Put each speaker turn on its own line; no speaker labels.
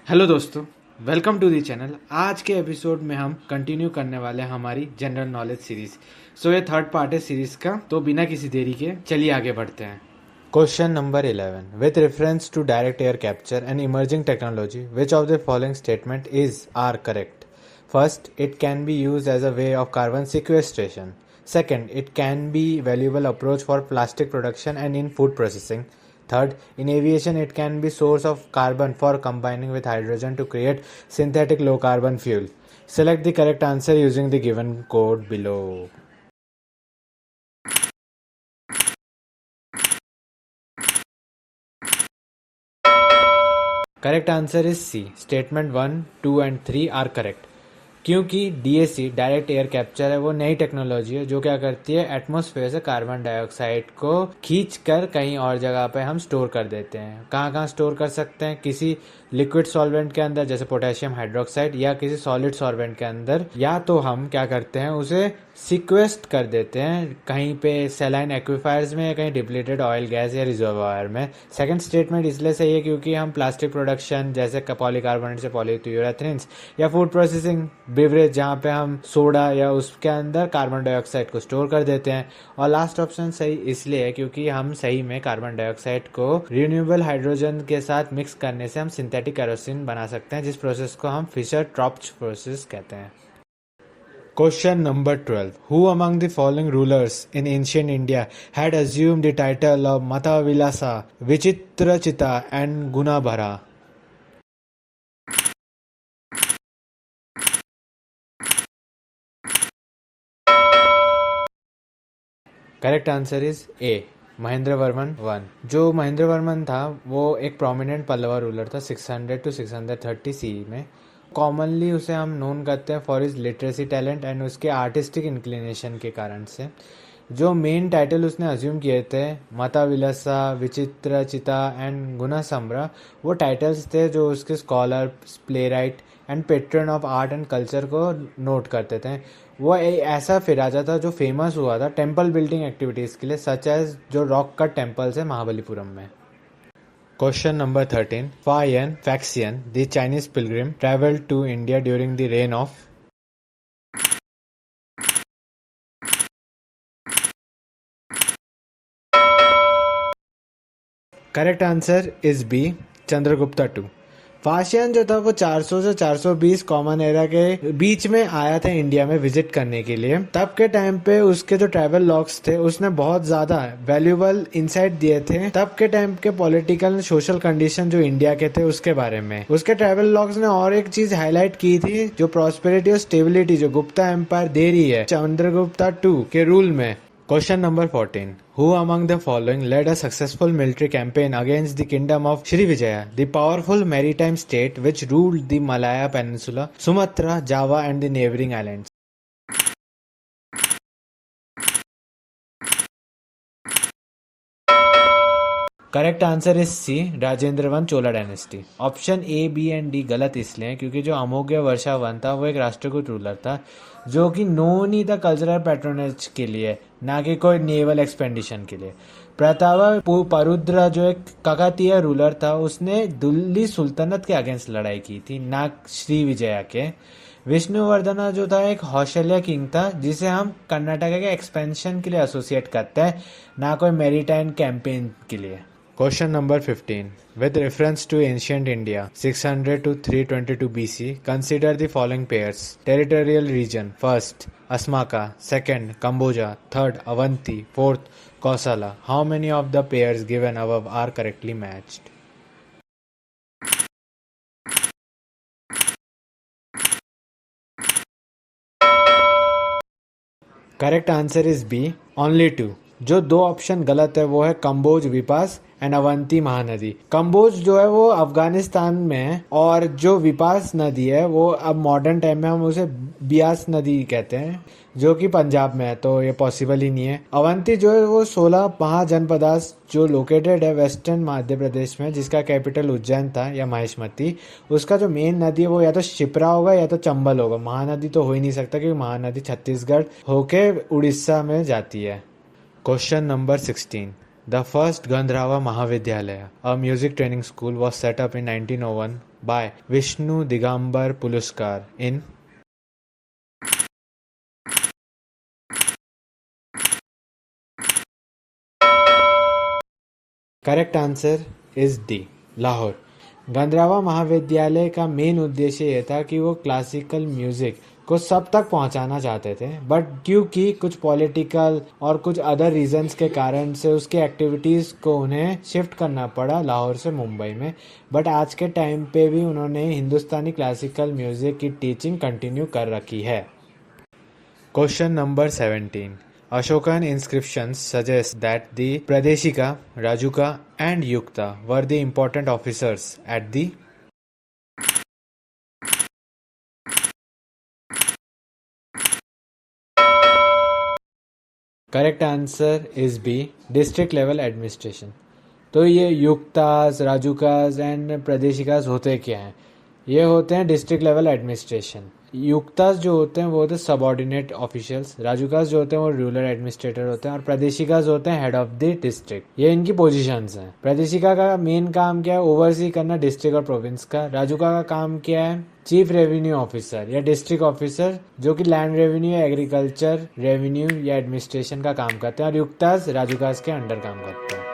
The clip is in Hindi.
हेलो दोस्तों, वेलकम टू दी चैनल। आज के एपिसोड में हम कंटिन्यू करने वाले हैं हमारी जनरल नॉलेज सीरीज। ये थर्ड पार्ट है सीरीज का, तो बिना किसी देरी के चलिए आगे बढ़ते हैं।
Question number 11. With reference to direct air capture and emerging technology, which of the following statement are correct? First, it can be used as a way of carbon sequestration. Second, it can be valuable approach for plastic production and in food processing. Third, in aviation, it can be source of carbon for combining with hydrogen to create synthetic low carbon fuel. Select the correct answer using the given code below. Correct answer is C. Statement 1, 2 and 3 are correct. क्योंकि डीएसी डायरेक्ट एयर कैप्चर है, वो नई टेक्नोलॉजी है जो क्या करती है, एटमॉस्फेयर से कार्बन डाइऑक्साइड को खींच कर कहीं और जगह पे हम स्टोर कर देते हैं। कहाँ कहाँ स्टोर कर सकते हैं? किसी लिक्विड सॉल्वेंट के अंदर जैसे पोटेशियम हाइड्रोक्साइड, या किसी सॉलिड सॉल्वेंट के अंदर, या तो हम क्या करते हैं, उसे सिक्वेस्ट कर देते हैं कहीं पे सैलाइन एक्विफायर्स में, या कहीं डिप्लीटेड ऑयल गैस या रिजर्वायर में। सेकंड स्टेटमेंट इसलिए सही है क्योंकि हम प्लास्टिक प्रोडक्शन जैसे पॉलीकार्बोनेट से पॉलीयूरेथेन्स, या फूड प्रोसेसिंग बेवरेज जहाँ पे हम सोडा या उसके अंदर कार्बन डाइऑक्साइड को स्टोर कर देते हैं। और लास्ट ऑप्शन सही इसलिए है क्योंकि हम सही में कार्बन डाइऑक्साइड को रिन्यूएबल हाइड्रोजन के साथ मिक्स करने से हम सिंथेटिक केरोसिन बना सकते हैं, जिस प्रोसेस को हम फिशर ट्रॉप्च प्रोसेस कहते हैं। Question number 12. Who among the following rulers in ancient India had assumed the title of Matavilasa, Vichitrachita and Gunabhara? Correct answer is a, Mahendra Varman one. जो महेंद्र वर्मन था वो एक प्रोमिनेंट पल्लवा रूलर था 600 to 630 सी में। कॉमनली उसे हम नोन करते हैं for is literacy talent and उसके आर्टिस्टिक इंक्लिनेशन के कारण से। जो मेन टाइटल उसने अज्यूम किए थे, माता विलासा, विचित्र चिता एंड गुना सम्रा, वो टाइटल्स थे जो उसके scholar, playwright and patron of art and culture को नोट करते थे। वो ऐसा फिराजा था जो फेमस हुआ था टेम्पल बिल्डिंग एक्टिविटीज़ के लिए, सच एज जो रॉक कट टेम्पल्स है महाबलीपुरम में। Question number 13. Fayan Faxian, the Chinese pilgrim, traveled to India during the reign of. Correct answer is B, Chandragupta two. Faxian जो था वो 400 से 420 कॉमन एरा के बीच में आया था इंडिया में विजिट करने के लिए। तब के टाइम पे उसके जो ट्रैवल लॉग्स थे उसने बहुत ज्यादा वैल्यूएबल इंसाइट दिए थे तब के टाइम के पॉलिटिकल सोशल कंडीशन जो इंडिया के थे उसके बारे में। उसके ट्रैवल लॉग्स ने और एक चीज हाईलाइट की थी, जो प्रॉस्पेरिटी और स्टेबिलिटी जो गुप्ता एम्पायर दे रही है चंद्रगुप्ता टू के रूल में। Question number 14. Who among the following led a successful military campaign against the kingdom of Srivijaya, the powerful maritime state which ruled the Malaya Peninsula, Sumatra, Java and the neighboring islands? Correct answer is C, Rajendra one Chola dynasty. Option A, B and D गलत इसलिए क्योंकि जो अमोघ्य वर्षा वन था वो एक राष्ट्रकूट रूलर था जो कि नोन ही था कल्चरल पैट्रोनेज के लिए, ना कि कोई नेवल एक्सपेंडिशन के लिए। प्रताप परुद्र जो एक काकतीय रूलर था उसने दिल्ली सुल्तनत के अगेंस्ट लड़ाई की थी, ना श्री विजया के। विष्णुवर्धना जो था एक हौशल्या किंग था जिसे हम कर्नाटक के एक्सपेंशन के लिए एसोसिएट करते हैं, ना कोई मैरीटाइम कैंपेन के लिए। Question number 15. With reference to ancient India, 600 to 322 BC, consider the following pairs. Territorial region. First, Asmaka. Second, Kamboja. Third, Avanti. Fourth, Kosala. How many of the pairs given above are correctly matched? Correct answer is B, only two. जो दो ऑप्शन गलत है वो है कंबोज विपास एंड अवंती महानदी। कंबोज जो है वो अफगानिस्तान में है और जो विपास नदी है वो अब मॉडर्न टाइम में हम उसे बियास नदी कहते हैं जो कि पंजाब में है, तो ये पॉसिबल ही नहीं है। अवंती जो है वो 16 महाजनपदास जो लोकेटेड है वेस्टर्न मध्य प्रदेश में, जिसका कैपिटल उज्जैन था या महेशमती। उसका जो मेन नदी है वो या तो शिप्रा होगा या तो चंबल होगा, महानदी तो हो ही नहीं सकता क्योंकि महानदी छत्तीसगढ़ होके उड़ीसा में जाती है। Question number 16. The first Gandharva Mahavidyalaya, a music training school, was set up in 1901 by Vishnu Digambar Puluskar in correct answer is D, Lahore. Gandharva Mahavidyalaya का मेन उद्देश्य यह था कि वो क्लासिकल म्यूजिक को सब तक पहुंचाना चाहते थे, बट क्योंकि कुछ पॉलिटिकल और कुछ अदर रीजंस के कारण से उसके एक्टिविटीज़ को उन्हें शिफ्ट करना पड़ा लाहौर से मुंबई में। बट आज के टाइम पे भी उन्होंने हिंदुस्तानी क्लासिकल म्यूजिक की टीचिंग कंटिन्यू कर रखी है। Question number 17. Ashokan inscriptions suggest that the Pradeshika, Rajuka and Yukta were the important officers at the correct answer is B, district level administration. तो ये युक्तास, राजुकास एंड प्रदेशिकास होते क्या हैं? ये होते हैं डिस्ट्रिक्ट लेवल एडमिनिस्ट्रेशन। युक्तास जो होते हैं वो होते हैं सबऑर्डिनेट ऑफिशियल्स, राजुकास जो होते हैं वो रूरल एडमिनिस्ट्रेटर होते हैं और प्रदेशिकास होते हैं हेड ऑफ द डिस्ट्रिक्ट। ये इनकी पोजीशंस हैं। प्रदेशिका का मेन काम क्या है? ओवरसी करना डिस्ट्रिक्ट और प्रोविंस का। राजुका का काम क्या है? चीफ रेवेन्यू ऑफिसर या डिस्ट्रिक्ट ऑफिसर जो कि लैंड रेवेन्यू या एग्रीकल्चर रेवेन्यू या एडमिनिस्ट्रेशन का काम करते हैं। और युक्तास राजुकास के अंडर काम करते हैं।